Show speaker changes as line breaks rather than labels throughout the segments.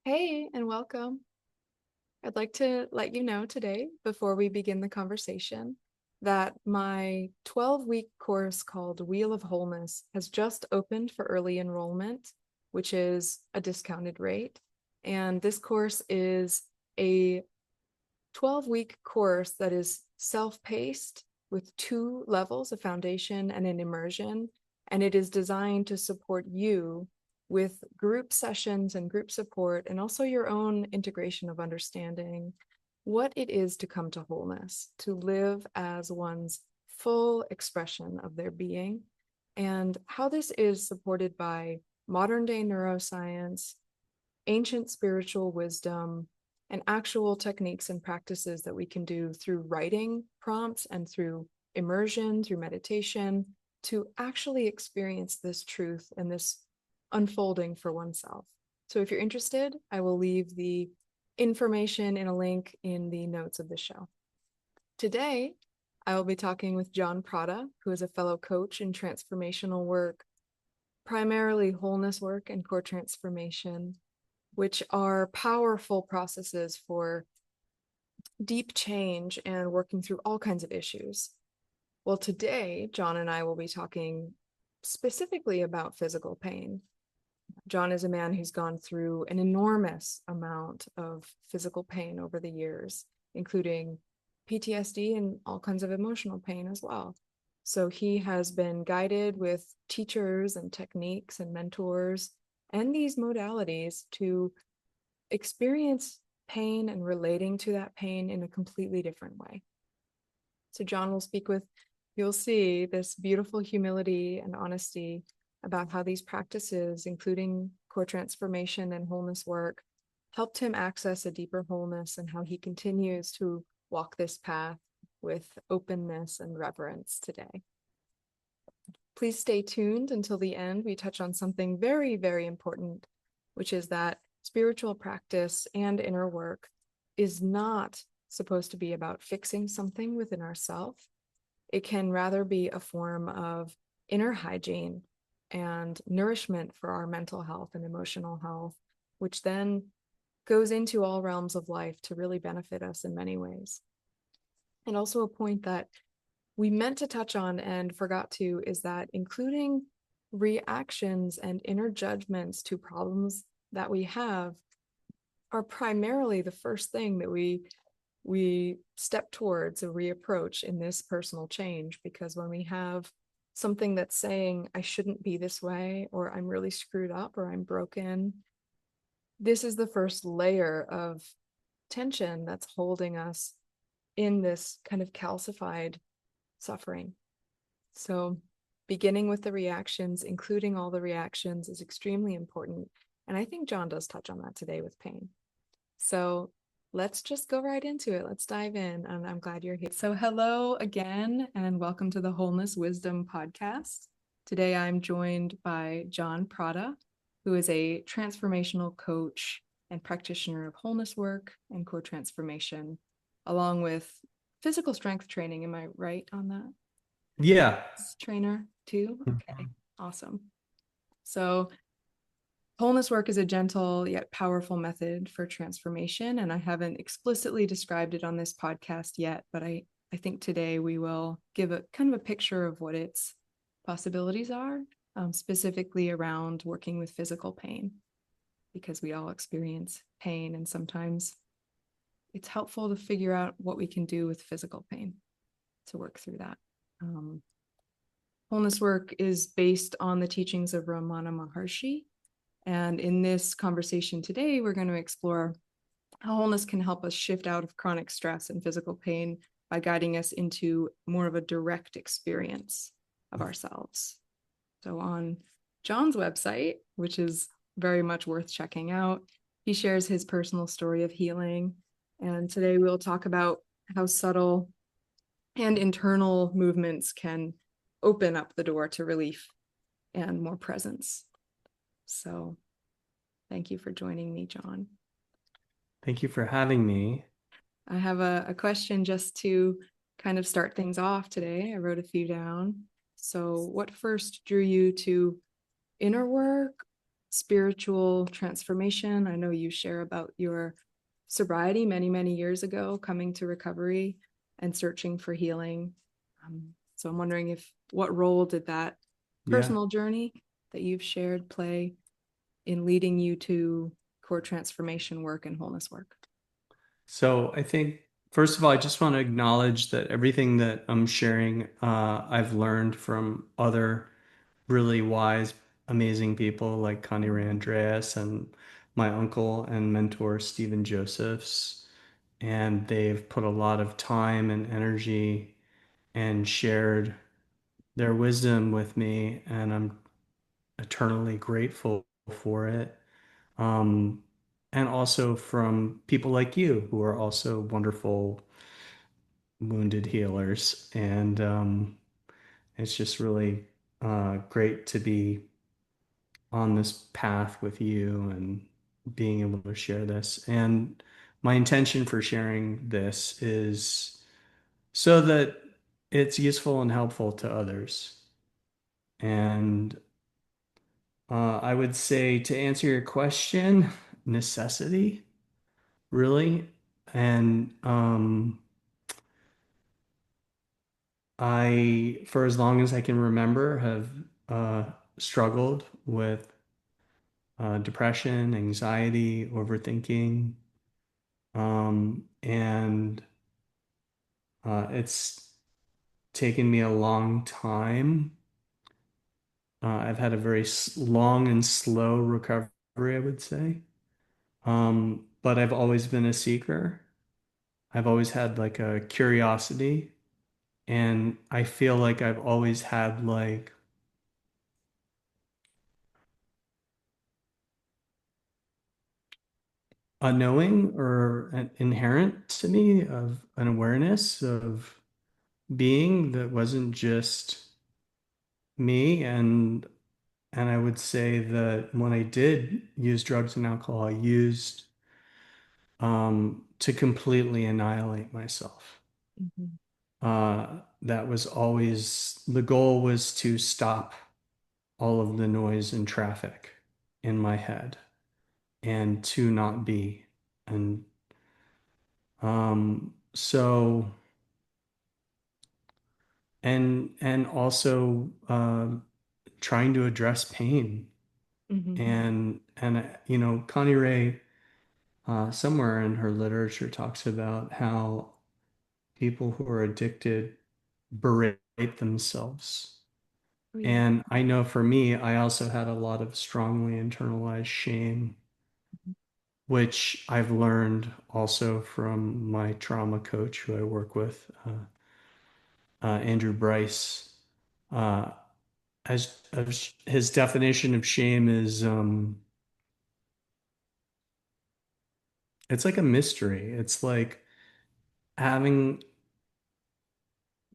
Hey, and welcome. I'd like to let you know today, before we begin the conversation, that my 12-week course called Wheel of Wholeness has just opened for early enrollment, which is a discounted rate. And this course is a 12-week course that is self-paced with 2 levels, a foundation and an immersion. And it is designed to support you with group sessions and group support, and also your own integration of understanding what it is to come to wholeness, to live as one's full expression of their being, and how this is supported by modern day neuroscience, ancient spiritual wisdom, and actual techniques and practices that we can do through writing prompts and through immersion, through meditation, to actually experience this truth and this unfolding for oneself. So if you're interested, I will leave the information in a link in the notes of the show. Today, I will be talking with John Prada, who is a fellow coach in transformational work, primarily wholeness work and core transformation, which are powerful processes for deep change and working through all kinds of issues. Well, today, John and I will be talking specifically about physical pain. John is a man who's gone through an enormous amount of physical pain over the years, including PTSD and all kinds of emotional pain as well. So he has been guided with teachers and techniques and mentors and these modalities to experience pain and relating to that pain in a completely different way. So John will speak with, you'll see this beautiful humility and honesty about how these practices, including core transformation and wholeness work, helped him access a deeper wholeness, and how he continues to walk this path with openness and reverence today. Please stay tuned until the end. We touch on something very, very important, which is that spiritual practice and inner work is not supposed to be about fixing something within ourselves. It can rather be a form of inner hygiene and nourishment for our mental health and emotional health, which then goes into all realms of life to really benefit us in many ways. And also a point that we meant to touch on and forgot to is that including reactions and inner judgments to problems that we have are primarily the first thing that we step towards a reapproach in this personal change. Because when we have something that's saying, I shouldn't be this way, or I'm really screwed up, or I'm broken, this is the first layer of tension that's holding us in this kind of calcified suffering. So beginning with the reactions, including all the reactions, is extremely important. And I think John does touch on that today with pain. So let's just go right into it. Let's dive in. And I'm glad you're here. So hello again, and welcome to the Wholeness Wisdom Podcast. Today, I'm joined by John Prada, who is a transformational coach and practitioner of wholeness work and core transformation, along with physical strength training. Am I right on that?
Yeah.
Trainer too? Okay, awesome. So wholeness work is a gentle yet powerful method for transformation, and I haven't explicitly described it on this podcast yet, but I think today we will give a kind of a picture of what its possibilities are, specifically around working with physical pain, because we all experience pain, and sometimes it's helpful to figure out what we can do with physical pain to work through that. Wholeness work is based on the teachings of Ramana Maharshi. And in this conversation today, we're going to explore how wholeness can help us shift out of chronic stress and physical pain by guiding us into more of a direct experience of ourselves. So on John's website, which is very much worth checking out, he shares his personal story of healing. And today we'll talk about how subtle and internal movements can open up the door to relief and more presence. So thank you for joining me, John.
Thank you for having me.
I have a question just to kind of start things off today. I wrote a few down. So what first drew you to inner work, spiritual transformation. I know you share about your sobriety many, many years ago, coming to recovery and searching for healing. So I'm wondering if what role did that
Yeah.
personal journey that you've shared play in leading you to core transformation work and wholeness work?
So I think, first of all, I just want to acknowledge that everything that I'm sharing, I've learned from other really wise, amazing people like Connie Ray Andreas and my uncle and mentor, Stephen Josephs. And they've put a lot of time and energy and shared their wisdom with me. And I'm eternally grateful for it. Um, and also from people like you who are also wonderful wounded healers. And it's just really great to be on this path with you and being able to share this. And my intention for sharing this is so that it's useful and helpful to others. And I would say to answer your question, necessity, really. And for as long as I can remember, have struggled with depression, anxiety, overthinking. And it's taken me a long time. I've had a very long and slow recovery, I would say. But I've always been a seeker. I've always had like a curiosity, and I feel like I've always had like a knowing or an inherent to me of an awareness of being that wasn't just me. And I would say that when I did use drugs and alcohol, I used to completely annihilate myself.
Mhm.
That was always the goal, was to stop all of the noise and traffic in my head and to not be. And so and also trying to address pain.
Mhm.
And Connie Ray somewhere in her literature talks about how people who are addicted berate themselves.
Oh, yeah.
And I know for me, I also had a lot of strongly internalized shame, which I've learned also from my trauma coach who I work with, Andrew Bryce. Uh, as his definition of shame is, it's like a mystery. It's like having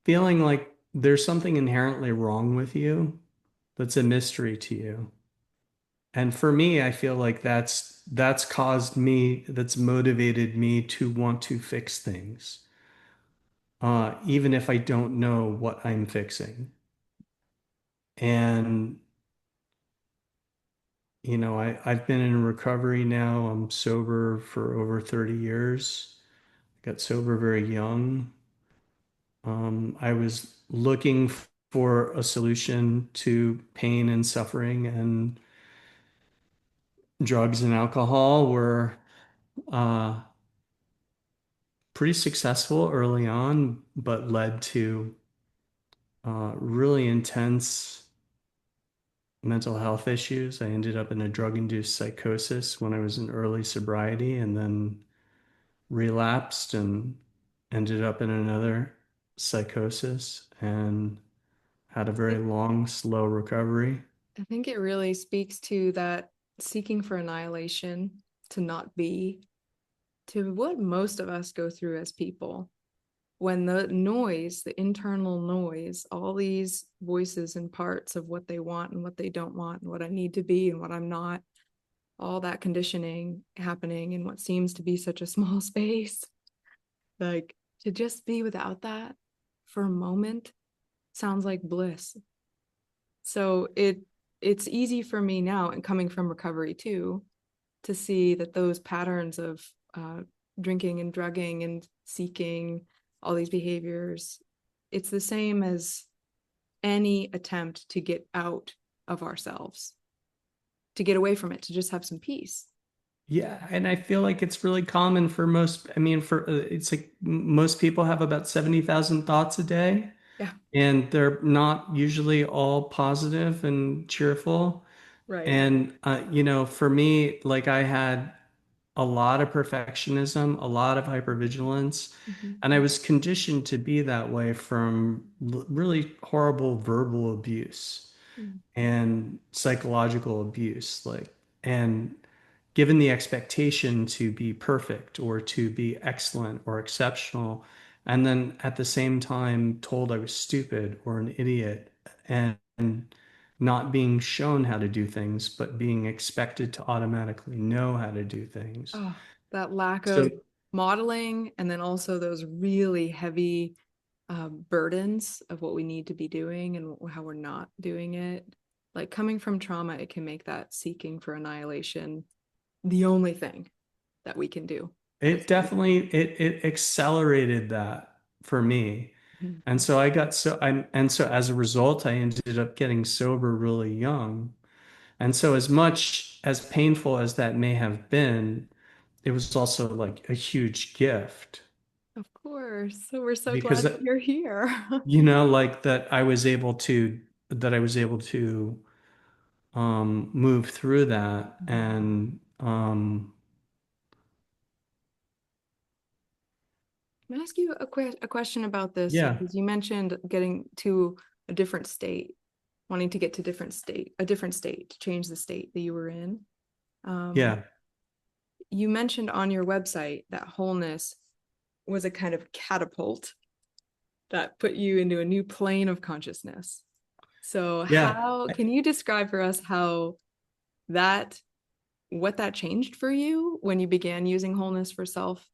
feeling like there's something inherently wrong with you that's a mystery to you. And for me, I feel like that's motivated me to want to fix things, even if I don't know what I'm fixing. And I've been in recovery now. I'm sober for over 30 years. I got sober very young. I was looking for a solution to pain and suffering, and drugs and alcohol were uh, pretty successful early on, but led to really intense mental health issues. I ended up in a drug-induced psychosis when I was in early sobriety, and then relapsed and ended up in another psychosis and had a very long, slow recovery.
I think it really speaks to that seeking for annihilation, to not be, to what most of us go through as people. When the noise, the internal noise, all these voices and parts of what they want and what they don't want, and what I need to be and what I'm not, all that conditioning happening in what seems to be such a small space, like to just be without that for a moment sounds like bliss. So it it's easy for me now, and coming from recovery too, to see that those patterns of drinking and drugging and seeking all these behaviors, it's the same as any attempt to get out of ourselves, to get away from it, to just have some peace.
Yeah, and I feel like it's really common for most, I mean, for it's like most people have about 70,000 thoughts a day,
Yeah,
and they're not usually all positive and cheerful.
right.
And for me, like I had a lot of perfectionism, a lot of hypervigilance,
Mhm.
and I was conditioned to be that way from really horrible verbal abuse
Mm.
and psychological abuse, like, and given the expectation to be perfect or to be excellent or exceptional, and then at the same time told I was stupid or an idiot, and not being shown how to do things, but being expected to automatically know how to do things.
Oh, that lack
So
of modeling, and then also those really heavy burdens of what we need to be doing and how we're not doing it. Like coming from trauma, it can make that seeking for annihilation the only thing that we can do as
it
humans.
definitely it accelerated that for me.
Mhm.
And so so as a result, I ended up getting sober really young. And so as much as painful as that may have been, it was also like a huge gift
Of course. So we're so
because
glad that you're here.
like that I was able to move through that
Mhm.
and
Can I ask you a question about this?
yeah,
Because you mentioned getting to a different state, wanting to get to a different state to change the state that you were in. Um,
yeah,
you mentioned on your website that wholeness was a kind of catapult that put you into a new plane of consciousness. So,
yeah.
how can you describe for us how that, what that changed for you when you began using wholeness for self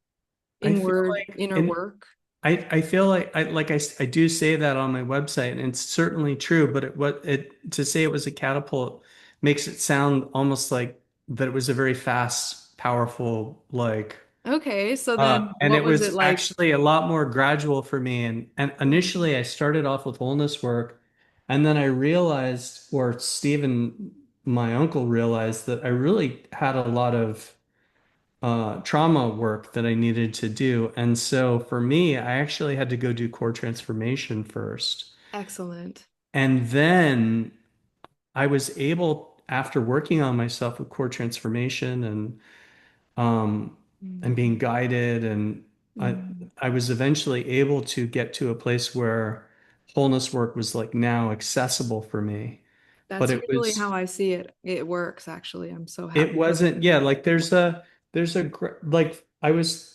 I feel
inward
like
inner
and
work?
I feel like I do say that on my website, and it's certainly true, but what it to say it was a catapult makes it sound almost like that it was a very fast, powerful, like
Okay, so then
and
what
it
was it
was
like?
actually a lot more gradual for me. And
Mm.
initially I started off with wholeness work, and then I realized, or Stephen, my uncle, realized that I really had a lot of trauma work that I needed to do. And so for me, I actually had to go do core transformation first.
Excellent.
And then I was able, after working on myself with core transformation um, and
Mm.
being guided, and I,
Mm.
I was eventually able to get to a place where wholeness work was like now accessible for me. But
That's
it
usually how
was,
I see it. It works, actually. I'm so
it
happy.
wasn't, yeah, like like I was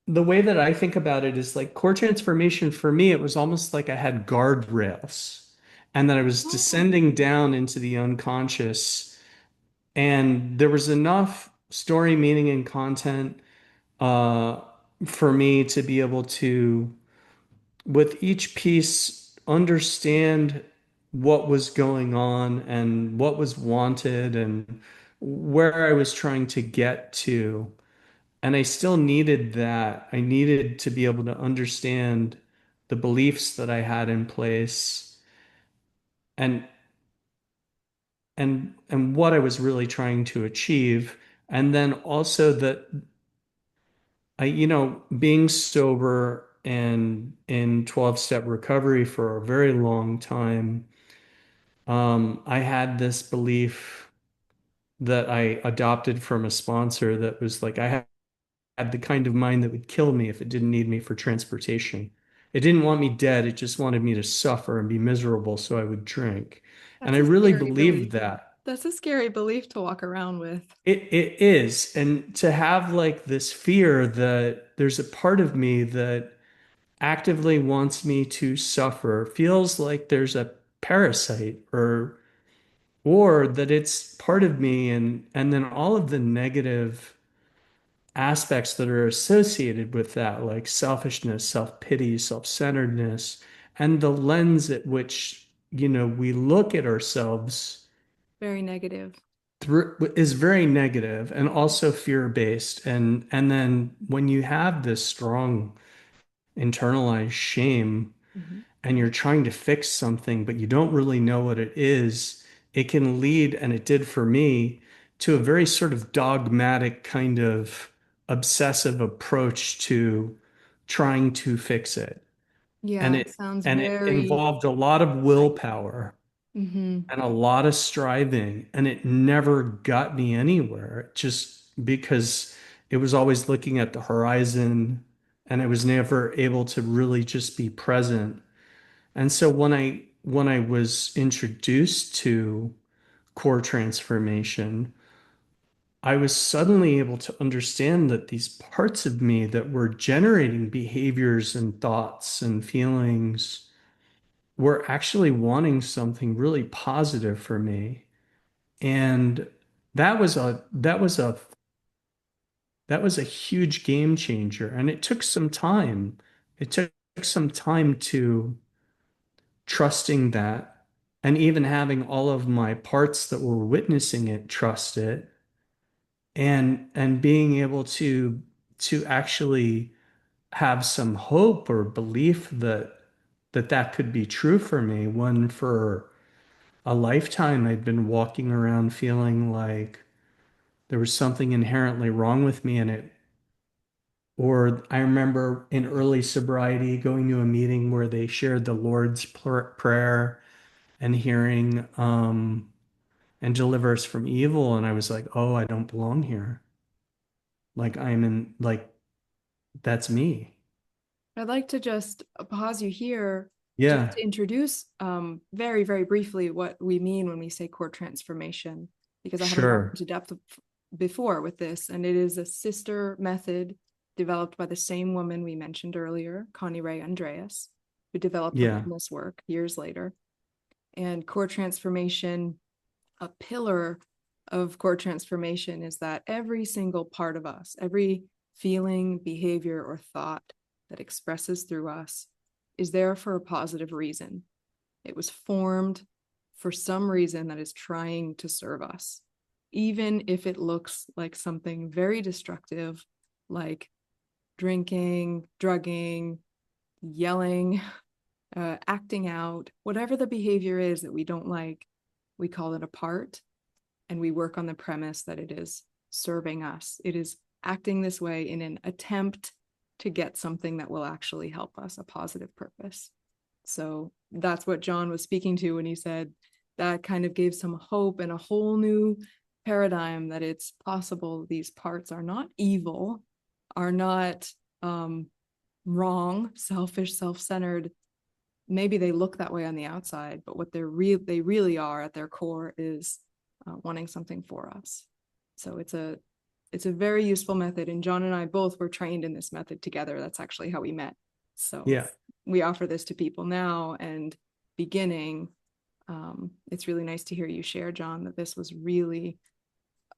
the way that I think about it is like core transformation for me, it was almost like I had guardrails and that I was
Oh,
descending down into the unconscious. And there was enough story, meaning, and content uh, for me to be able to, with each piece, understand what was going on and what was wanted and where I was trying to get to. And I still needed that. I needed to be able to understand the beliefs that I had in place and and what I was really trying to achieve. And then also that being sober and in 12-step recovery for a very long time, I had this belief that I adopted from a sponsor that was like, I had the kind of mind that would kill me if it didn't need me for transportation. It didn't want me dead. It just wanted me to suffer and be miserable so I would drink. And
that's
I
a
really
scary
believed
belief.
that.
That's a scary belief to walk around with.
It is. And to have like this fear that there's a part of me that actively wants me to suffer feels like there's a parasite or that it's part of me, and then all of the negative aspects that are associated with that, like selfishness, self-pity, self-centeredness, and the lens at which we look at ourselves
Very negative.
through is very negative and also fear-based. And then when you have this strong internalized shame
Mhm.
and you're trying to fix something, but you don't really know what it is, it can lead, and it did for me, to a very sort of dogmatic kind of obsessive approach to trying to fix it. And
Yeah, it
it
sounds
and it
very.
involved a lot of willpower
Hmm.
and a lot of striving, and it never got me anywhere just because it was always looking at the horizon and I was never able to really just be present. And so when I was introduced to core transformation, I was suddenly able to understand that these parts of me that were generating behaviors and thoughts and feelings were actually wanting something really positive for me. And that was a huge game changer. And it took some time. It took some time to trusting that, and even having all of my parts that were witnessing it trust it, and being able to actually have some hope or belief that could be true for me, when for a lifetime I'd been walking around feeling like there was something inherently wrong with me. Or I remember in early sobriety going to a meeting where they shared the Lord's Prayer and hearing and deliver us from evil, and I was like, oh, I don't belong here. Like I'm in, like, that's me.
I'd like to just pause you here just
Yeah,
to introduce very, very briefly what we mean when we say core transformation, because I haven't gone
sure.
into depth before with this. And it is a sister method developed by the same woman we mentioned earlier, Connie Ray Andreas, who developed the
Yeah.
Wholeness work years later. And core transformation, a pillar of core transformation, is that every single part of us, every feeling, behavior, or thought that expresses through us is there for a positive reason. It was formed for some reason that is trying to serve us, even if it looks like something very destructive, like drinking, drugging, yelling, acting out, whatever the behavior is that we don't like, we call it a part, and we work on the premise that it is serving us. It is acting this way in an attempt to get something that will actually help us, a positive purpose. So that's what John was speaking to when he said that kind of gave some hope and a whole new paradigm that it's possible these parts are not evil, are not wrong, selfish, self-centered. Maybe they look that way on the outside, but what they really are at their core is wanting something for us. So it's a very useful method, and John and I both were trained in this method together. That's actually how we met. So
Yeah.
we offer this to people now, and beginning, it's really nice to hear you share, John, that this was really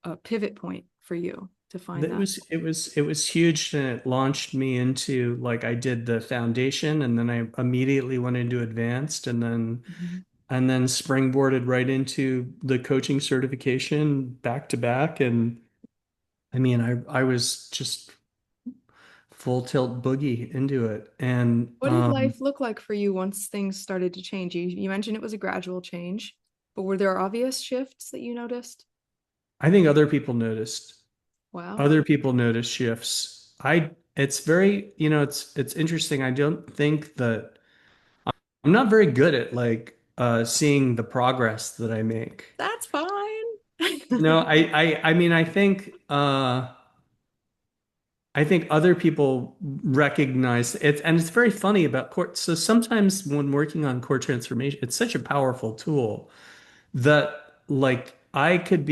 a pivot point for you to find
It
that.
was it was it was huge, and it launched me into, like, I did the foundation and then I immediately went into advanced,
Mhm.
and then springboarded right into the coaching certification back to back. And I mean, I was just full tilt boogie into it. And
What did life look like for you once things started to change? You mentioned it was a gradual change, but were there obvious shifts that you noticed?
I think
Wow,
other people notice shifts. It's very, it's interesting. I don't think that I'm not very good at, like, seeing the progress that I make.
that's fine.
No, I mean, I think other people recognize it, and it's very funny about core. So sometimes when working on core transformation, it's such a powerful tool that, like, I could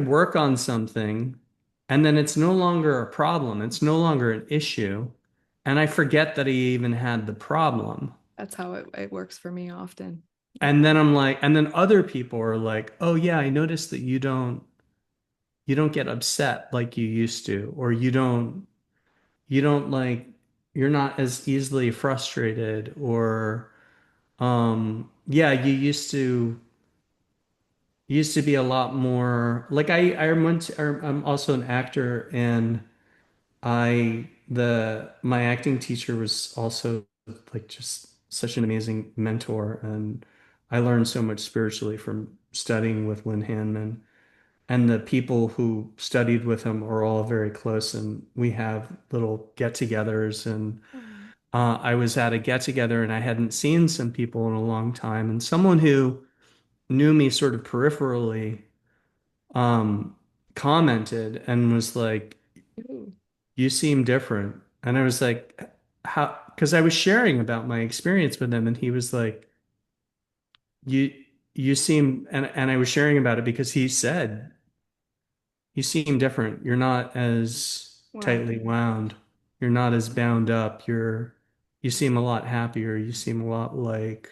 work on something, and then it's no longer a problem. It's no longer an issue, and I forget that I even had the problem.
That's how it works for me often. It,
And then and then other people are like, "Oh yeah, I noticed that you don't get upset like you used to, or you don't like." you're not as easily frustrated or yeah, you used to be a lot more like I'm also an actor, and my acting teacher was also like just such an amazing mentor, and I learned so much spiritually from studying with Lynn Hanman. And the people who studied with him are all very close, and we have little get-togethers. And
Oh.
I was at a get-together, and I hadn't seen some people in a long time, and someone who knew me sort of peripherally um, commented and was like,
Ooh.
"You seem different." And I was like, "How?" Because I was sharing about my experience with him, and he was like, "You you seem," and I was sharing about it because he said, "You seem different. You're not as
Wow.
tightly wound. You're not as bound up. You seem a lot happier. You seem a lot like."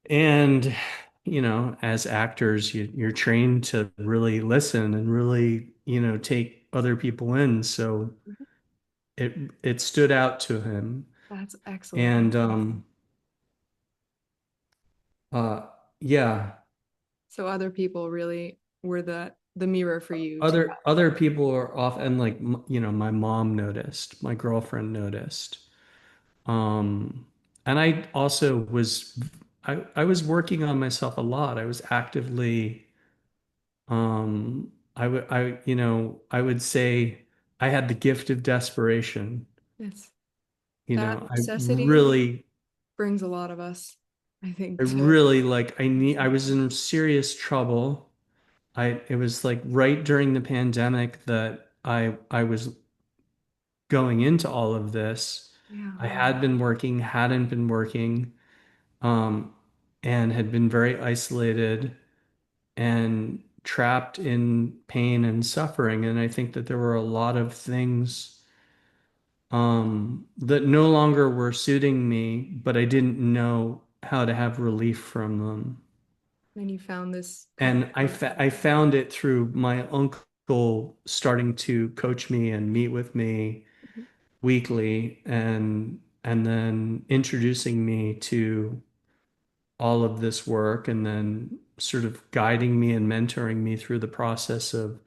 And as actors, you're trained to really listen and really, take other people in. So
Mhm.
it stood out to him.
That's excellent.
And uh yeah,
So other people really were the mirror for you to
other people are off, and like my mom noticed, my girlfriend noticed. Um and I also I was working on myself a lot. I was actively I would say I had the gift of desperation.
Yes.
You
That
know,
necessity brings a lot of us, I
I
think, to
really like, I was in serious trouble. It was like right during the pandemic that I was going into all of this.
yeah,
I had been working, hadn't been working, um, and had been very isolated and trapped in pain and suffering. And I think that there were a lot of things that no longer were suiting me, but I didn't know how to have relief from them.
and you found this
And
comfort.
I found it through my uncle starting to coach me and meet with me
Mhm.
weekly, and then introducing me to all of this work, and then sort of guiding me and mentoring me through the process of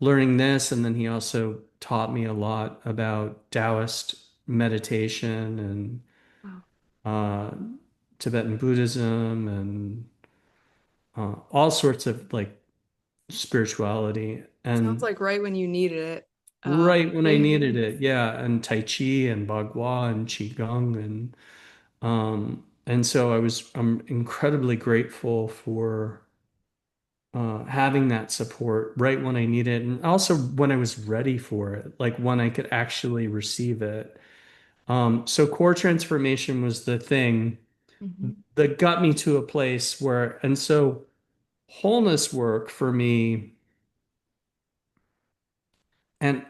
learning this. And then he also taught me a lot about Taoist meditation and
Wow.
uh, Tibetan Buddhism and all sorts of like spirituality.
Sounds
And
like right when you needed it.
right when I
Really.
needed it, yeah, and Tai Chi and Bagua and Qigong, and so I'm incredibly grateful for having that support right when I need it, and also when I was ready for it, like when I could actually receive it. So core transformation was the thing
Mhm.
that got me to a place where, and so wholeness work for me, and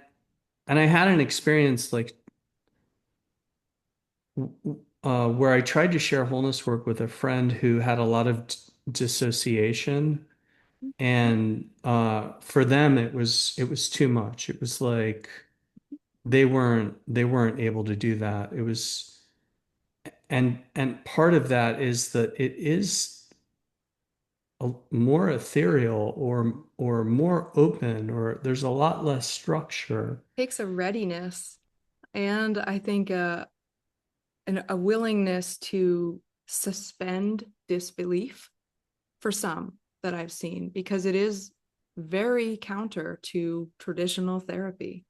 I had an experience like where I tried to share wholeness work with a friend who had a lot of dissociation, and for them it was too much. It was like they weren't able to do that. It was, and part of that is that it is more ethereal, or more open, or there's a lot less structure.
Takes a readiness and I think a willingness to suspend disbelief for some that I've seen because it is very counter to traditional therapy.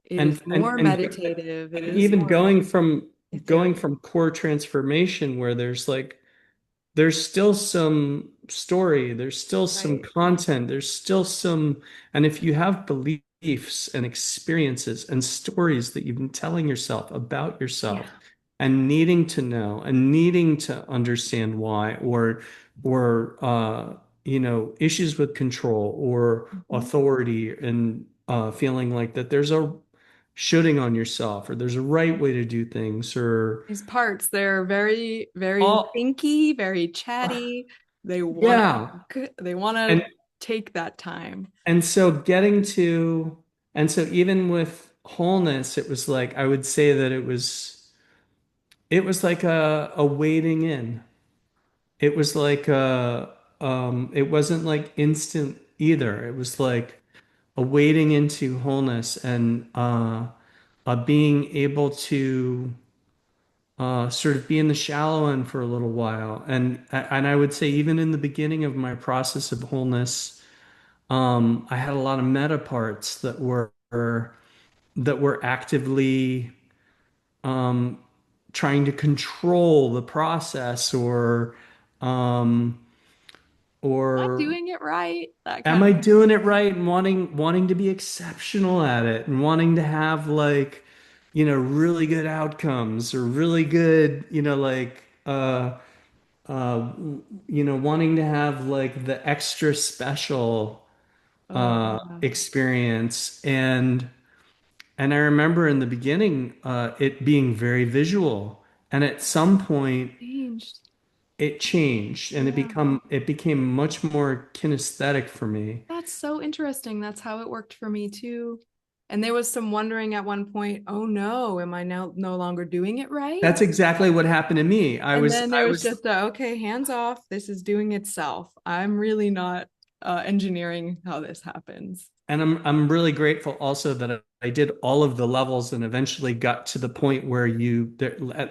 It is
And
more
and
meditative. It is
even
more
going
ethereal.
from core transformation, where there's still some story, there's still some
Right.
content, there's still some, and if you have beliefs and experiences and stories that you've been telling yourself about yourself,
Yeah.
and needing to know and needing to understand why, or issues with control or
Mhm.
authority, and feeling like that there's a shooting on yourself, or there's a right way to do things, or
These parts, they're very, very
all,
thinky, very chatty. They want to
yeah.
talk. They want to
And
take that time.
And so getting to, and so even with wholeness, it was like I would say that it was like a wading in. It was like it wasn't like instant either. It was like a wading into wholeness and a being able to sort of be in the shallow end for a little while. And I would say even in the beginning of my process of wholeness, I had a lot of meta parts that were actively um, trying to control the process um,
Am I
or
doing it right? That
am
kind
I
of
doing it right and wanting to be exceptional at it and wanting to have like, really good outcomes or really good, uh, wanting to have like the extra special
oh yeah.
experience. And I remember in the beginning, it being very visual. And at some point
Changed.
it changed and
Yeah.
it became much more kinesthetic for me.
That's so interesting. That's how it worked for me too. And there was some wondering at one point, oh no, am I now no longer doing it right?
That's exactly what happened to me.
And then there
I
was
was,
just a, okay, hands off. This is doing itself. I'm really not engineering how this happens.
and I'm really grateful also that I did all of the levels and eventually got to the point where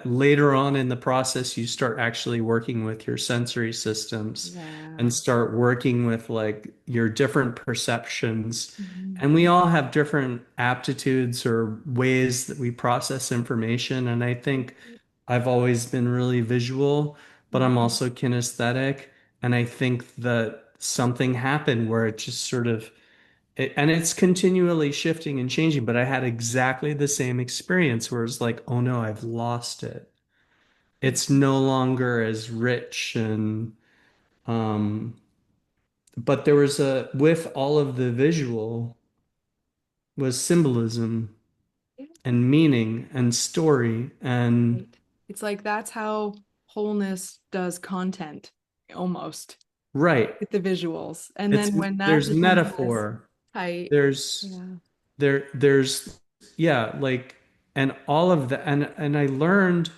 later on in the process you start actually working with your sensory systems
Yeah.
and start working with like your different perceptions.
Mhm.
And we all have different aptitudes or ways that we process information. And I think I've always been really visual, but I'm
Mhm.
also kinesthetic. And I think that something happened where it just sort of and it's continually shifting and changing, but I had exactly the same experience where it's like, oh no, I've lost it. It's no longer as rich and um but there was with all of the visual was symbolism
Yeah.
and meaning and story and
Right. It's like that's how wholeness does content almost
right.
with the visuals. And then when that
There's
becomes less
metaphor.
tight,
There's
yeah.
there's yeah, like and all of that and I learned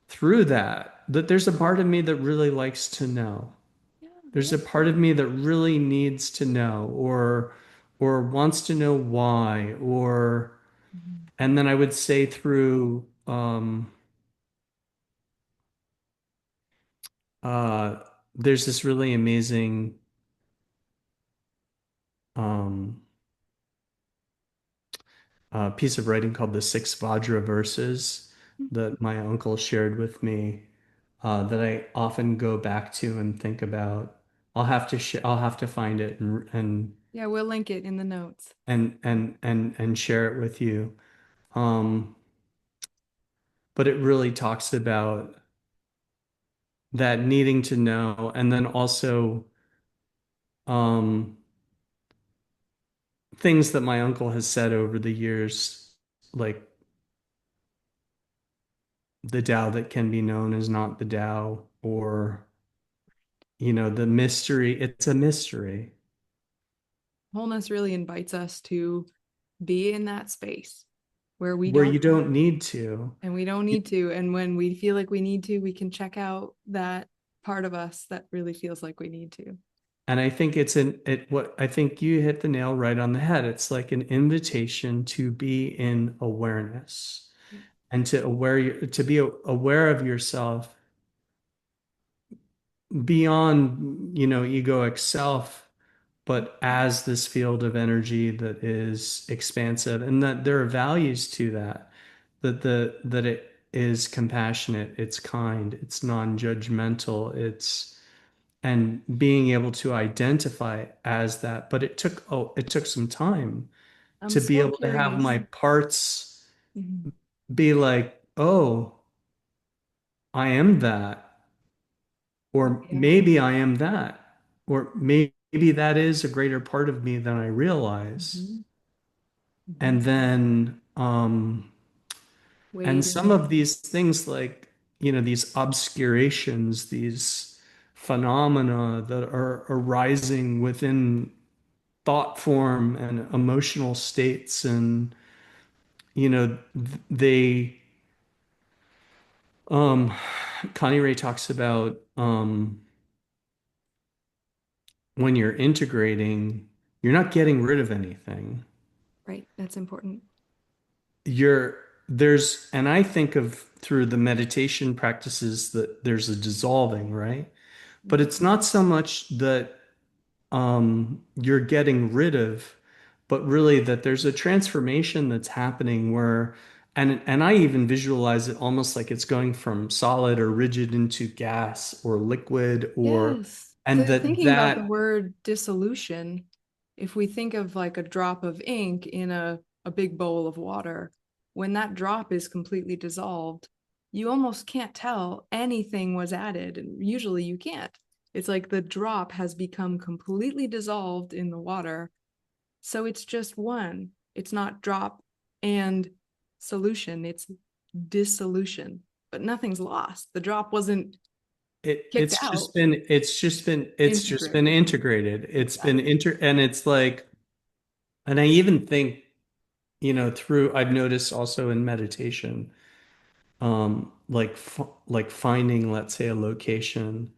through that there's a part of me that really likes to know.
Yeah,
There's a part of me that really needs to know or wants to know why or
mhm.
and then I would say through uh there's this really amazing um piece of writing called the Six Vajra Verses that my uncle shared with me that I often go back to and think about. I'll have to find it
Yeah, we'll link it in the notes.
and share it with you. Um, but it really talks about that needing to know, and then also um, things that my uncle has said over the years, like the Tao that can be known is not the Tao, or the mystery. It's a mystery
Wholeness really invites us to be in that space where we
where
don't
you don't need to.
and we don't need to. And when we feel like we need to, we can check out that part of us that really feels like we need to.
And I think what I think you hit the nail right on the head. It's like an invitation to be in awareness
Yeah.
and to be aware of yourself beyond, egoic self, but as this field of energy that is expansive and that there are values to that it is compassionate, it's kind, it's non-judgmental, it's and being able to identify as that. But it took some time
I'm
to be
so
able to have
curious.
my parts
Mhm.
be like, oh, I am that, or
Yeah.
maybe I am that, or maybe that is a greater part of me than I realize.
Mhm. Mhm.
And then, and some
Waiting.
of these things like, these obscurations, these phenomena that are arising within thought form and emotional states they um Connie Ray talks about when you're integrating, you're not getting rid of anything.
Right. That's important.
You're there's and I think of through the meditation practices that there's a dissolving, right? But
Mhm.
it's not so much that you're getting rid of, but really that there's a transformation that's happening where, and I even visualize it almost like it's going from solid or rigid into gas or liquid or,
Yes.
and
Thinking about the
that
word dissolution, if we think of like a drop of ink in a big bowl of water, when that drop is completely dissolved, you almost can't tell anything was added. And usually you can't. It's like the drop has become completely dissolved in the water. So it's just one. It's not drop and solution, it's dissolution. But nothing's lost. The drop wasn't kicked out,
it's just been
integrated.
integrated. It's been
Exactly.
and it's like, and I even think, through I've noticed also in meditation, like finding, let's say, a location,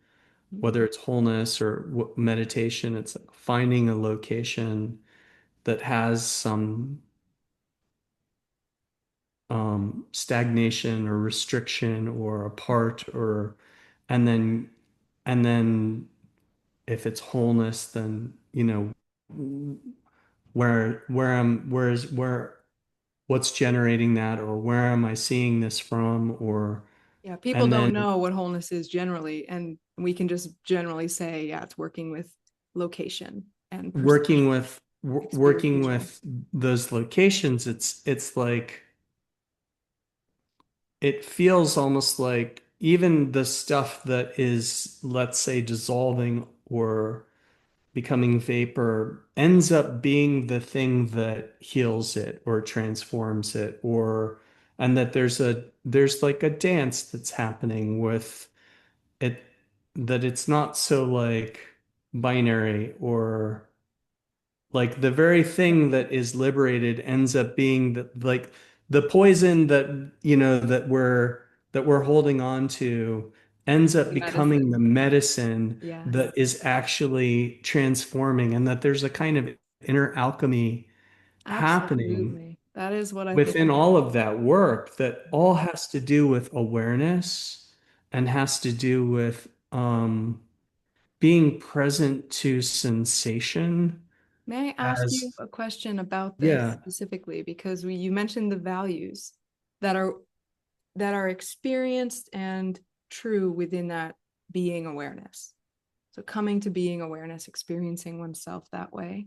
whether it's wholeness or meditation, it's like finding a location that has some stagnation or restriction or a part or, and then, and then if it's wholeness, then, where what's generating that, or where am I seeing this from, or,
Yeah, people
and
don't
then
know what wholeness is generally, and we can just generally say, yeah, it's working with location and perception,
working
experiential.
with those locations, it's like it feels almost like even the stuff that is, let's say, dissolving or becoming vapor ends up being the thing that heals it or transforms it, or, and that there's like a dance that's happening with it, that it's not so like binary, or like the very thing that is liberated ends up being like the poison that, that we're holding on to ends up
The
becoming the
medicine.
medicine
Yes,
that is actually transforming, and that there's a kind of inner alchemy happening
absolutely. That is what I think.
within all of that work that all has to do with awareness and has to do with being present to sensation
May I ask you
as,
a question about this
yeah.
specifically? Because you mentioned the values that are experienced and true within that being awareness. So coming to being awareness, experiencing oneself that way,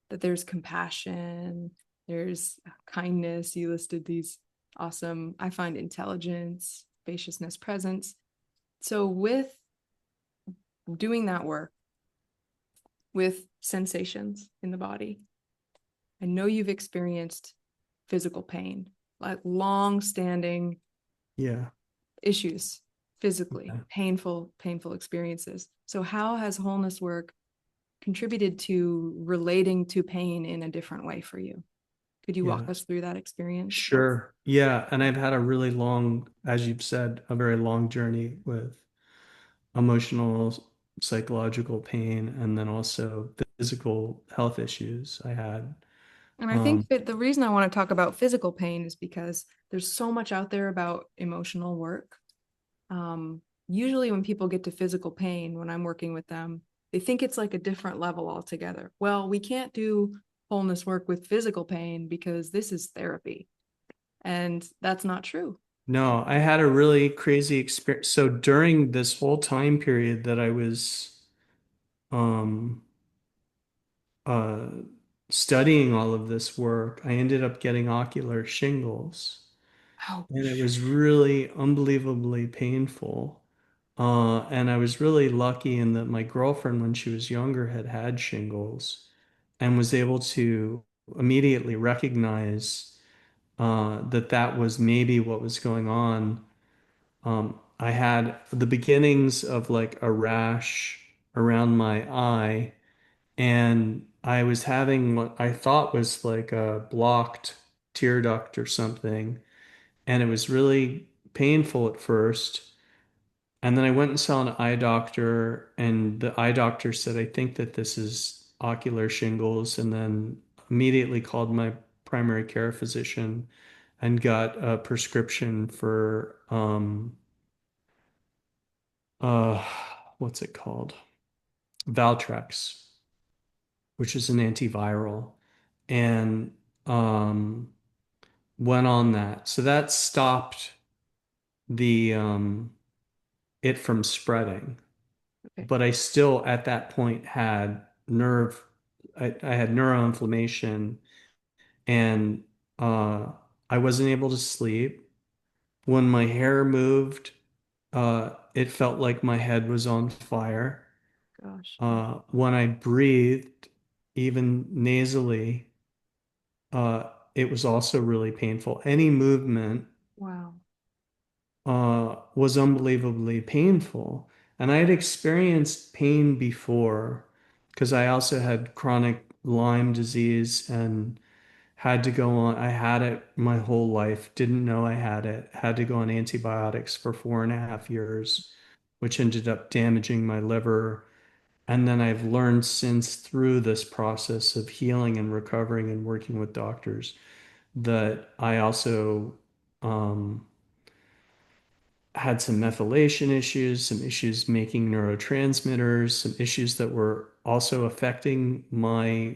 that there's compassion, there's kindness. You listed these awesome, I find intelligence, spaciousness, presence. So with doing that work with sensations in the body, I know you've experienced physical pain, like long standing
Yeah.
issues, physically,
Yeah.
painful experiences. So how has wholeness work contributed to relating to pain in a different way for you? Could you walk
Yeah.
us through that experience?
Sure. Yeah. And I've had a really long, as you've said, a very long journey with emotional, psychological pain, and then also physical health issues I had.
And I think
Um,
that the reason I want to talk about physical pain is because there's so much out there about emotional work. Usually, when people get to physical pain, when I'm working with them, they think it's like a different level altogether. Well, we can't do wholeness work with physical pain because this is therapy. And that's not true.
no, I had a really crazy experience. So during this whole time period that I was um, uh, studying all of this work, I ended up getting ocular shingles. And it
Ouch.
was really unbelievably painful. And I was really lucky in that my girlfriend, when she was younger, had had shingles and was able to immediately recognize that that was maybe what was going on. I had the beginnings of like a rash around my eye, and I was having what I thought was like a blocked tear duct or something, and it was really painful at first. And then I went and saw an eye doctor, and the eye doctor said, I think that this is ocular shingles, and then immediately called my primary care physician and got a prescription for uh what's it called? Valtrex, which is an antiviral, and um went on that. So that stopped the it from spreading.
Okay.
But I still at that point had I had neuroinflammation, and uh, I wasn't able to sleep. When my hair moved, it felt like my head was on fire.
Gosh.
When I breathed, even nasally, it was also really painful. Any movement
Wow.
was unbelievably painful. And I had experienced pain before because I also had chronic Lyme disease and had to go on. I had it my whole life, didn't know I had it, had to go on antibiotics for 4.5 years, which ended up damaging my liver. And then I've learned since through this process of healing and recovering and working with doctors that I also, um, had some methylation issues, some issues making neurotransmitters, some issues that were also affecting my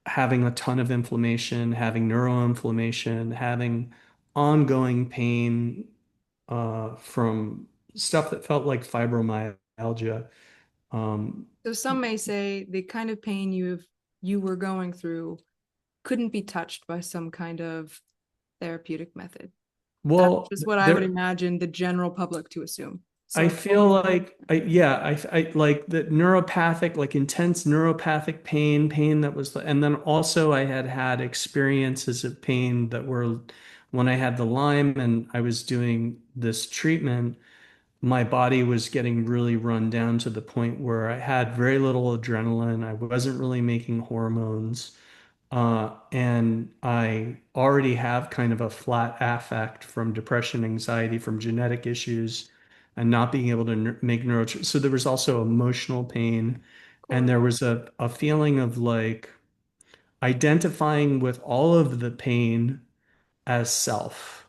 having a ton of inflammation, having neuroinflammation, having ongoing pain from stuff that felt like fibromyalgia. Um,
So some may say the kind of pain you were going through couldn't be touched by some kind of therapeutic method. That's
well,
just what I would
there
imagine the general public to assume.
I
So tell
feel
me more.
like I like the neuropathic, like intense neuropathic pain that was, and then also I had had experiences of pain that were when I had the Lyme and I was doing this treatment, my body was getting really run down to the point where I had very little adrenaline. I wasn't really making hormones. And I already have kind of a flat affect from depression, anxiety, from genetic issues, and not being able to make neuro. So there was also emotional pain,
Of
and
course.
there was a feeling of like identifying with all of the pain as self,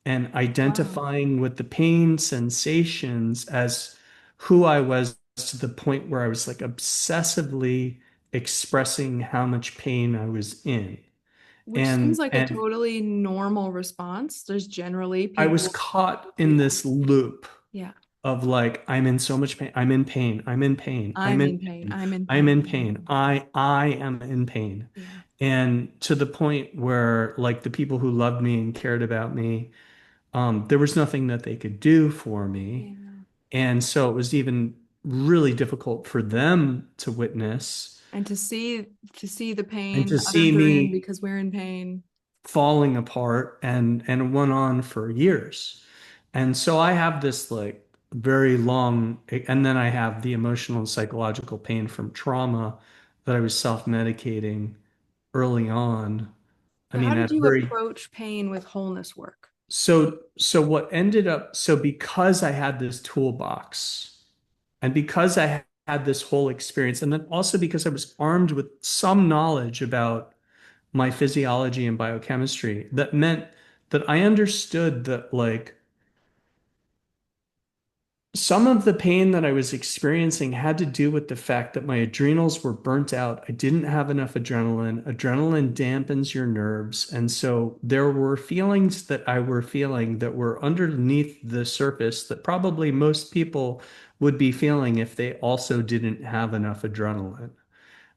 and
Wow.
identifying with the pain sensations as who I was to the point where I was like obsessively expressing how much pain I was in.
Which seems
And
like a
and
totally normal response. There's generally
I was
people,
caught in
yeah,
this loop
yeah.
of like, I'm in so much pain. I'm in pain. I'm in pain. I'm
I'm
in
in pain.
pain.
I'm in
I'm
pain.
in
I'm in
pain.
pain.
I am in pain.
Yeah.
And to the point where like the people who loved me and cared about me, there was nothing that they could do for me.
Yeah.
And so it was even really difficult for them to witness
And to see the
and
pain
to
others
see
are in
me
because we're in pain.
falling apart, and it went on for years. And so I have this like very long, and then I have the emotional and psychological pain from trauma that I was self-medicating early on. I
So how
mean,
did
at a
you
very
approach pain with wholeness work?
so what ended up so because I had this toolbox and because I had this whole experience, and then also because I was armed with some knowledge about my physiology and biochemistry, that meant that I understood that like some of the pain that I was experiencing had to do with the fact that my adrenals were burnt out. I didn't have enough adrenaline. Adrenaline dampens your nerves. And so there were feelings that I were feeling that were underneath the surface that probably most people would be feeling if they also didn't have enough adrenaline.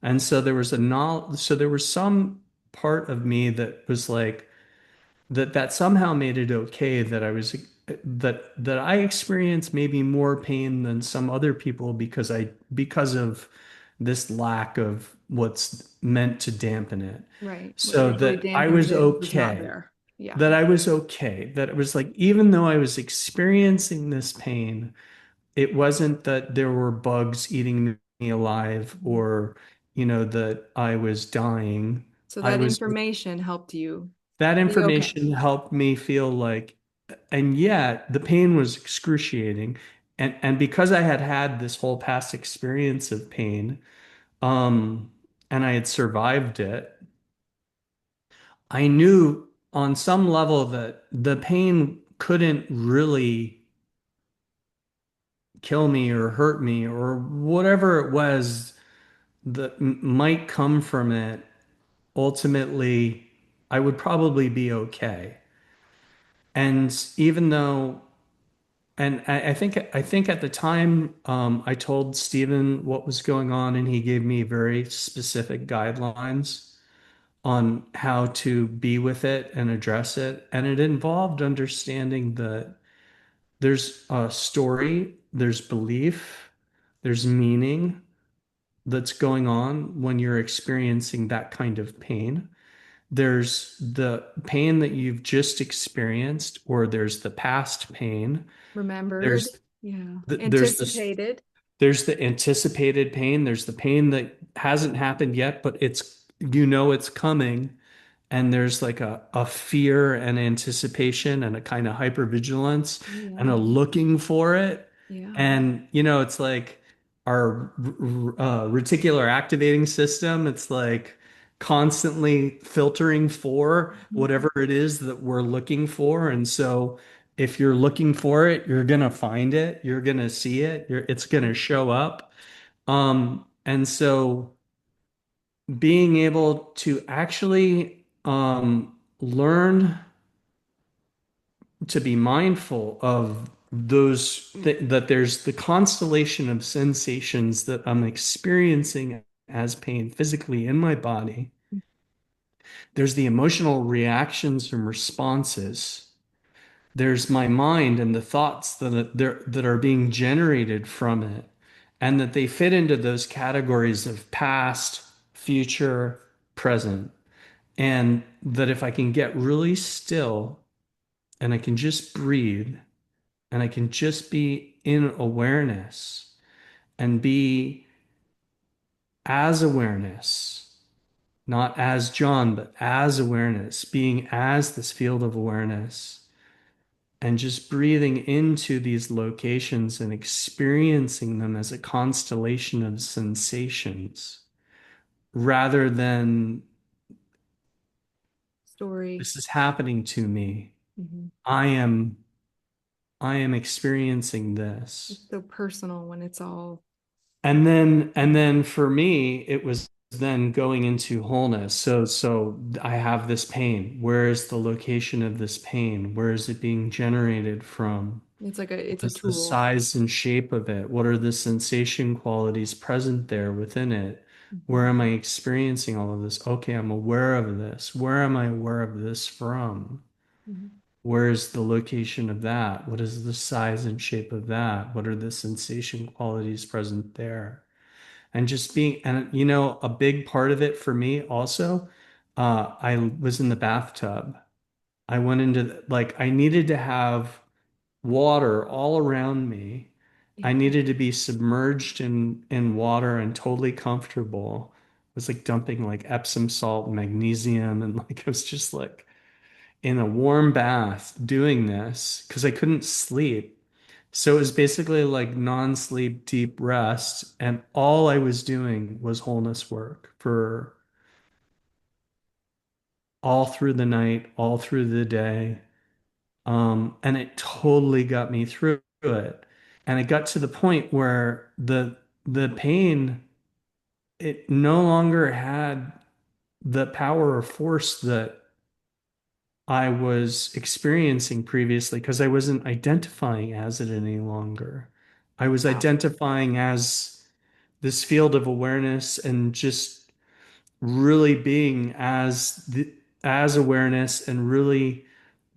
And so there was a knowledge, so there was some part of me that was like, that somehow made it okay that I experienced maybe more pain than some other people because of this lack of what's meant to dampen it.
Right. What
So
usually
that I was
dampens it was not
okay.
there. Yeah.
That I was okay. That it was like even though I was experiencing this pain, it wasn't that there were bugs eating me alive
Mhm.
or that I was dying
So
I
that
was
information helped you
that
be okay.
information helped me feel like, and yet the pain was excruciating. And because I had had this whole past experience of pain, um, and I had survived it, I knew on some level that the pain couldn't really kill me or hurt me or whatever it was that might come from it. Ultimately, I would probably be okay. And even though, and I think at the time, I told Stephen what was going on, and he gave me very specific guidelines on how to be with it and address it. And it involved understanding that there's a story, there's belief, there's meaning that's going on when you're experiencing that kind of pain. There's the pain that you've just experienced, or there's the past pain.
Remembered.
There's
Yeah.
there's this
Anticipated.
there's the anticipated pain. There's the pain that hasn't happened yet, but it's coming. And there's like a fear and anticipation and a kind of hypervigilance and
Yeah.
a looking for it.
Yeah.
And, it's like our reticular activating system, it's like constantly filtering for
Mhm.
whatever it is that we're looking for. And so if you're looking for it, you're going to find it, you're going to see it, it's going to show up. And so being able to actually learn to be mindful of that there's the constellation of sensations that I'm experiencing as pain physically in my body. There's the emotional reactions and responses. There's my mind and the thoughts that are being generated from it, and that they fit into those categories of past, future, present. And that if I can get really still and I can just breathe and I can just be in awareness and be as awareness, not as John, but as awareness, being as this field of awareness and just breathing into these locations and experiencing them as a constellation of sensations rather than
Story.
this is happening to me.
Mhm.
I am I am experiencing
It's
this.
so personal when it's all.
And then for me, it was then going into wholeness. So I have this pain. Where is the location of this pain? Where is it being generated from?
It's
What
a
is the
tool.
size and shape of it? What are the sensation qualities present there within it? Where
Mhm.
am I experiencing all of this? Okay, I'm aware of this. Where am I aware of this from?
Mhm.
Where is the location of that? What is the size and shape of that? What are the sensation qualities present there? And just being, and a big part of it for me also, I was in the bathtub. I went into, like, I needed to have water all around me. I
Yeah.
needed to be submerged in water and totally comfortable. It was like dumping like Epsom salt, magnesium, and like it was just like in a warm bath doing this because I couldn't sleep. So it was basically like non-sleep, deep rest. And all I was doing was wholeness work for all through the night, all through the day. And it totally got me through it. And it got to the point where the pain, it no longer had the power or force that I was experiencing previously because I wasn't identifying as it any longer. I was
Wow.
identifying as this field of awareness and just really being as awareness and really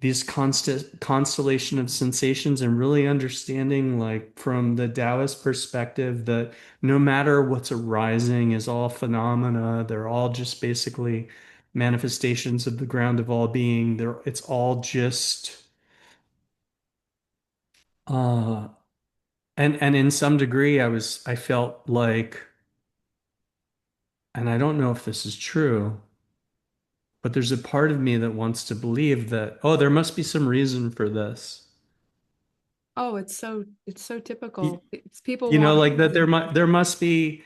these constant constellation of sensations and really understanding like from the Taoist perspective that no matter what's arising is all phenomena. They're all just basically manifestations of the ground of all being. It's all just uh and in some degree I felt like, and I don't know if this is true, but there's a part of me that wants to believe that, oh, there must be some reason for this.
Oh, it's so
Y-
typical. It's people
You know,
wanting
like that
to.
there must be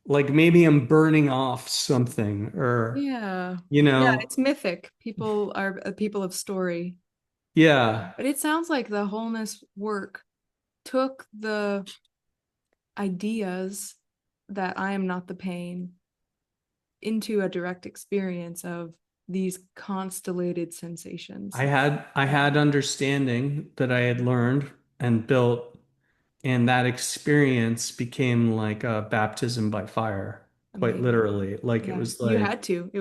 like maybe I'm burning off something or,
Yeah.
you
Yeah,
know,
it's mythic. People are people of story.
yeah.
But it sounds like the wholeness work took the ideas that I am not the pain into a direct experience of these constellated sensations.
I had understanding that I had learned and built, and that experience became like a baptism by fire, quite
Amazing.
literally. Like it
Yeah,
was
you
like
had to. It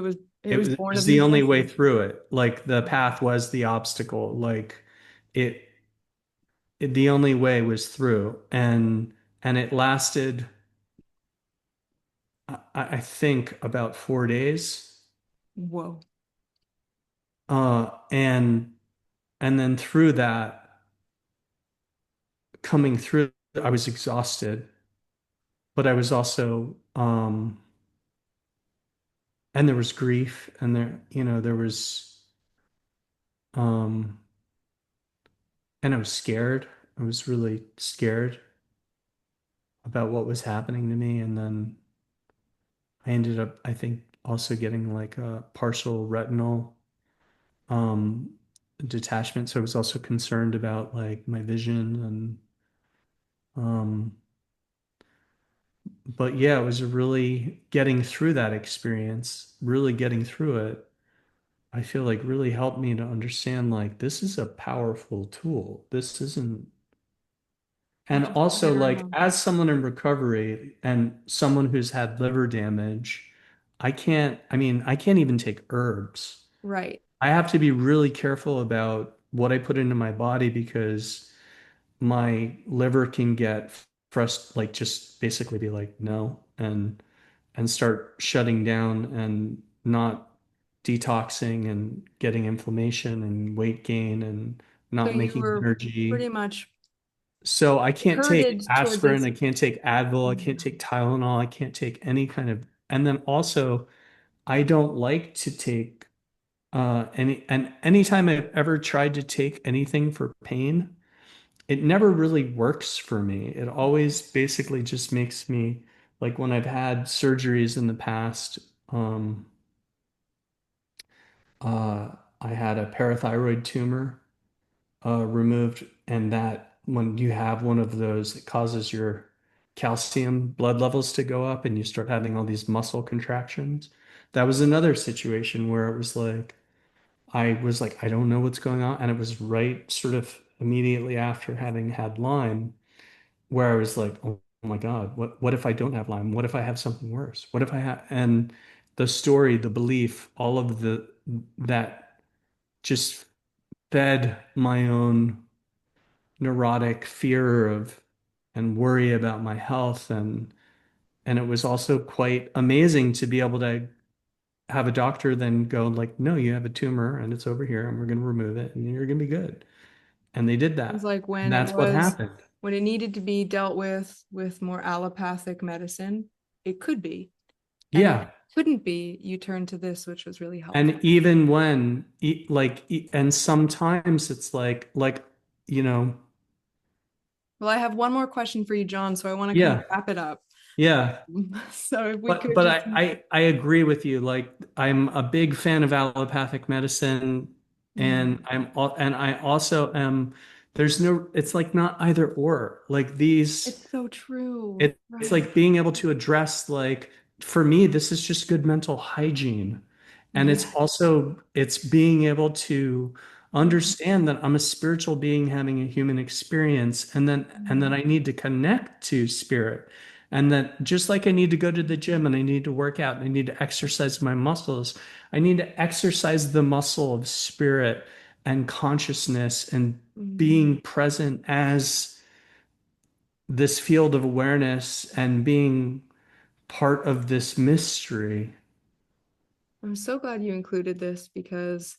it
was born
was
of
the only way
necessity.
through it. Like the path was the obstacle. Like it, the only way was through, and it lasted, I think, about 4 days.
Whoa.
And then through that, coming through, I was exhausted, but I was also, and there was grief, and there, you know, there was, um, and I was scared. I was really scared about what was happening to me, and then I ended up, I think, also getting like a partial retinal um detachment. So I was also concerned about like my vision and um but yeah, it was really getting through that experience, really getting through it. I feel like really helped me to understand like this is a powerful tool. This isn't,
You
and
just sit
also like
around.
as someone in recovery and someone who's had liver damage, I mean, I can't even take herbs.
Right.
I have to be really careful about what I put into my body because my liver can get like just basically be like no and start shutting down and not detoxing and getting inflammation and weight gain and
So
not
you
making
were pretty
energy.
much
So I can't take
herded toward
aspirin,
this.
I can't take Advil, I can't
Yeah.
take Tylenol, I can't take any kind of, and then also I don't like to take anytime I've ever tried to take anything for pain, it never really works for me. It always basically just makes me like when I've had surgeries in the past, um, uh, I had a parathyroid tumor removed, and that when you have one of those, it causes your calcium blood levels to go up, and you start having all these muscle contractions. That was another situation where it was like, I was like, I don't know what's going on. And it was right sort of immediately after having had Lyme, where I was like, oh my God, what if I don't have Lyme? What if I have something worse? What if I have, and the story, the belief, all of that just fed my own neurotic fear of and worry about my health. And it was also quite amazing to be able to have a doctor then go like, no, you have a tumor and it's over here and we're going to remove it and you're going to be good. And they did
It was
that.
like
And that's what happened.
when it needed to be dealt with more allopathic medicine, it could be. And when it
Yeah.
couldn't be, you turned to this, which was really helpful.
And even when and sometimes it's like, you know,
Well, I have one more question for you, John, so I want to kind of
yeah,
wrap it up.
yeah.
So if we
But
could just
I agree with you. Like I'm a big fan of allopathic medicine,
mm,
and I also am. There's no. It's like not either or. Like these.
it's so true.
It's
Right.
like being able to address like for me, this is just good mental hygiene. And it's
Yes.
also it's being able to
Mm,
understand that I'm a spiritual being having a human experience and then
mm,
I need to connect to spirit. And that just like I need to go to the gym and I need to work out and I need to exercise my muscles, I need to exercise the muscle of spirit and consciousness and
mm.
being present as this field of awareness and being part of this mystery.
I'm so glad you included this because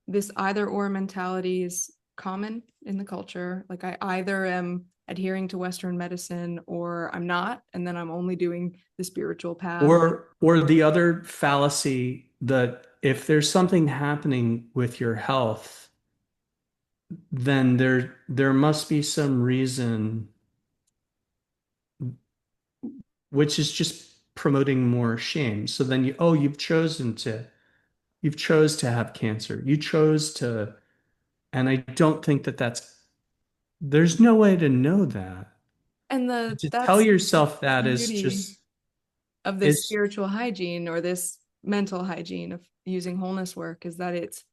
this either or mentality is common in the culture. Like I either am adhering to Western medicine or I'm not, and then I'm only doing the spiritual path.
Or the other fallacy that if there's something happening with your health, then there must be some reason, which is just promoting more shame. So then you've chose to have cancer. You chose to, and I don't think that there's no way to know that.
And
To tell
that's
yourself
the
that
beauty of this
is
spiritual hygiene or this mental hygiene of using wholeness work is that it's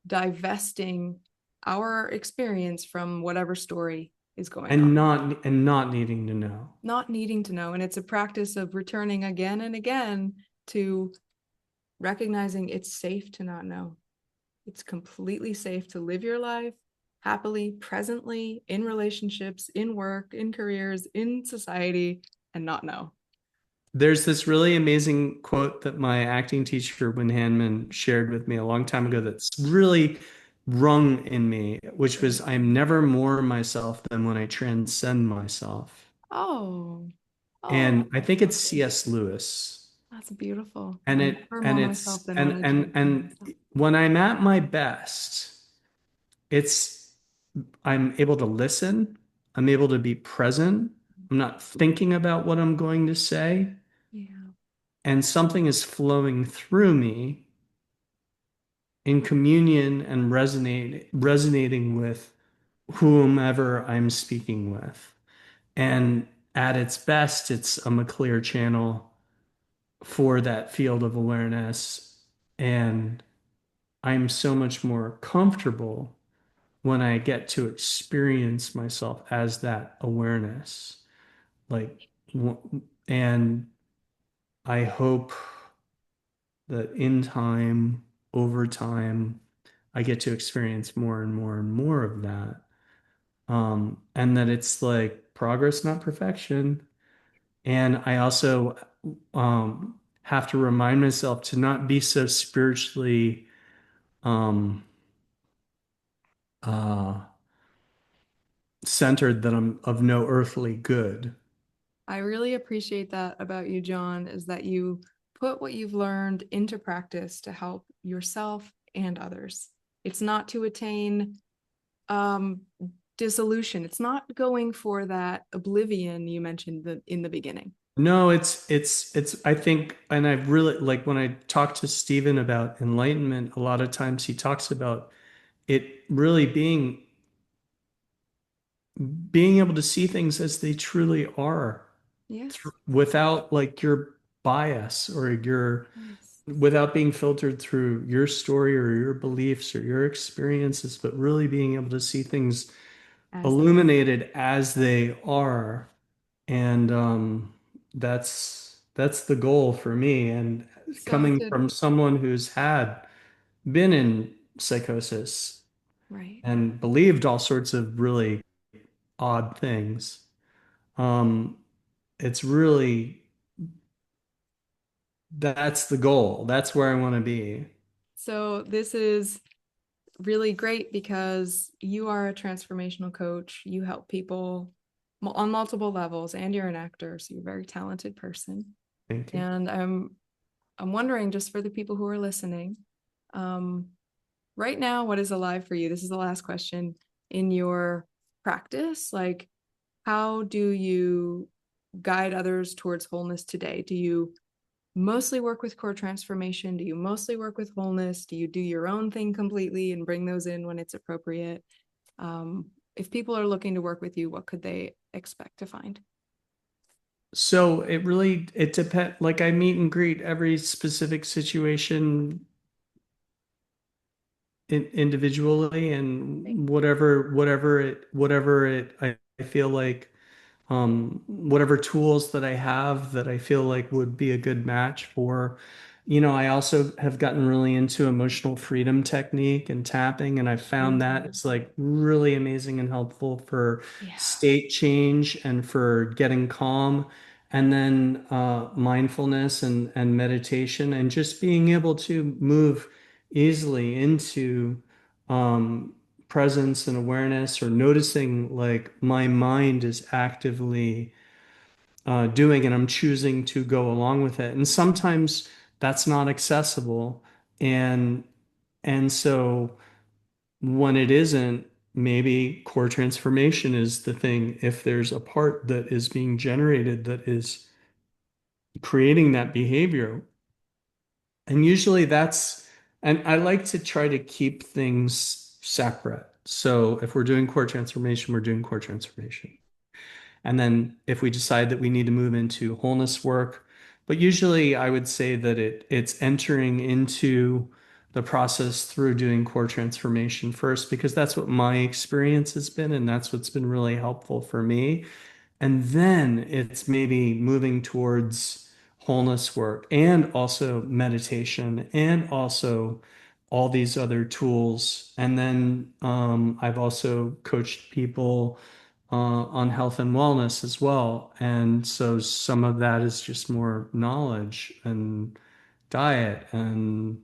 divesting our experience from whatever story is going on,
and not needing to know.
not needing to know. And it's a practice of returning again and again to recognizing it's safe to not know. It's completely safe to live your life happily, presently, in relationships, in work, in careers, in society, and not know.
There's this really amazing quote that my acting teacher, Win Hanman, shared with me a long time ago that's really rung in me, which was, I am never more myself than when I transcend myself.
Oh, oh,
And I think it's C.S. Lewis.
that's beautiful.
And
I'm
it
never
and
more myself
it's
than when I transcend
and
myself.
when I'm at my best, it's I'm able to listen, I'm able to be present. I'm not thinking about what I'm going to say,
Yeah.
and something is flowing through me in communion and resonating with whomever I'm speaking with. And at its best, I'm a clear channel for that field of awareness. And I'm so much more comfortable when I get to experience myself as that awareness. Like, and I hope that in time, over time, I get to experience more and more and more of that. And that it's like progress, not perfection. And I also have to remind myself to not be so spiritually um, uh, centered that I'm of no earthly good.
I really appreciate that about you, John, is that you put what you've learned into practice to help yourself and others. It's not to attain um, dissolution. It's not going for that oblivion you mentioned in the beginning.
No, I think, and I've really, like, when I talk to Stephen about enlightenment, a lot of times he talks about it really being able to see things as they truly are,
Yes.
without like your bias or your
Yes.
without being filtered through your story or your beliefs or your experiences, but really being able to see things
As they are.
illuminated as they are. And that's the goal for me. And
So
coming
to,
from someone who's been in psychosis
right.
and believed all sorts of really odd things, um, it's really that's the goal. That's where I want to be.
So this is really great because you are a transformational coach. You help people on multiple levels, and you're an actor, so you're a very talented person.
Thank you.
And I'm wondering, just for the people who are listening, um, right now, what is alive for you? This is the last question in your practice. Like, how do you guide others towards wholeness today? Do you mostly work with core transformation? Do you mostly work with wholeness? Do you do your own thing completely and bring those in when it's appropriate? If people are looking to work with you, what could they expect to find?
So it depends. Like, I meet and greet every specific situation individually, and I feel like, whatever tools that I have that I feel like would be a good match for. I also have gotten really into emotional freedom technique and tapping, and I found that
Mm-hmm.
it's like really amazing and helpful for
Yeah.
state change and for getting calm. And then mindfulness and meditation and just being able to move easily into um, presence and awareness, or noticing like my mind is actively doing and I'm choosing to go along with it. And sometimes that's not accessible. And and so when it isn't, maybe core transformation is the thing. If there's a part that is being generated that is creating that behavior, and usually that's, and I like to try to keep things separate. So if we're doing core transformation, we're doing core transformation. And then if we decide that we need to move into wholeness work, but usually I would say that it's entering into the process through doing core transformation first, because that's what my experience has been, and that's what's been really helpful for me. And then it's maybe moving towards wholeness work and also meditation and also all these other tools. And then I've also coached people on health and wellness as well. And so some of that is just more knowledge and diet and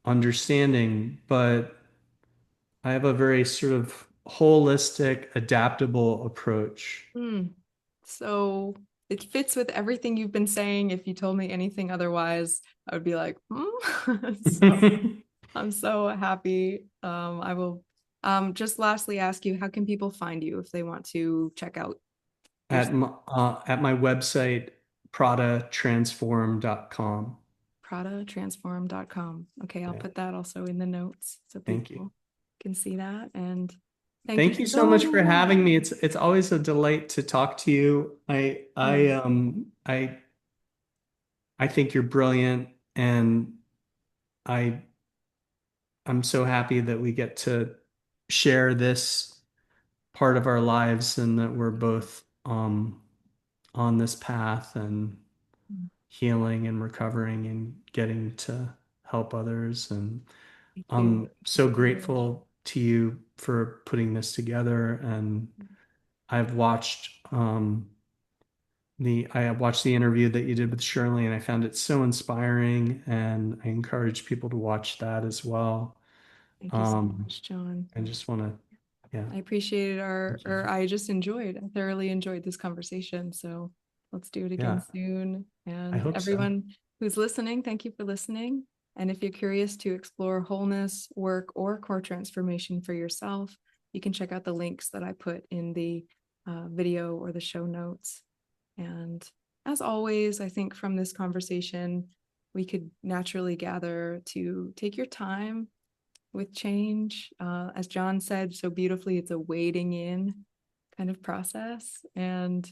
understanding. But I have a very sort of holistic, adaptable approach.
Mm. So it fits with everything you've been saying. If you told me anything otherwise, I would be like, hmm. So I'm so happy. I will just lastly ask you, how can people find you if they want to check out your
At my website, pradatransform.com.
pradatransform.com? Okay, I'll
Yeah,
put that also in the notes so
thank you.
people can see that. And thank you
Thank you so
so
much for
much.
having me. It's always a delight to talk to you. I think you're brilliant, and I I'm so happy that we get to share this part of our lives and that we're both on this path and healing and recovering and getting to help others. And
Thank you.
I'm
Thank
so
you very much.
grateful to you for putting this together. And I've watched I watched the interview that you did with Shirley, and I found it so inspiring. And I encourage people to watch that as well.
Thank you so
Um,
much, John.
I just want to, yeah,
I appreciated
thank you.
or I just enjoyed, I thoroughly enjoyed this conversation. So let's do it again
Yeah,
soon.
I
And
hope so.
everyone who's listening, thank you for listening. And if you're curious to explore wholeness, work, or core transformation for yourself, you can check out the links that I put in the video or the show notes. And as always, I think from this conversation, we could naturally gather to take your time with change. As John said so beautifully, it's a wading in kind of process, and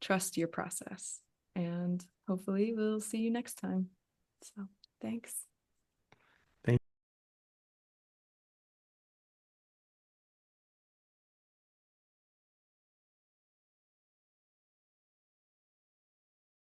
trust your process. And hopefully, we'll see you next time. So, thanks.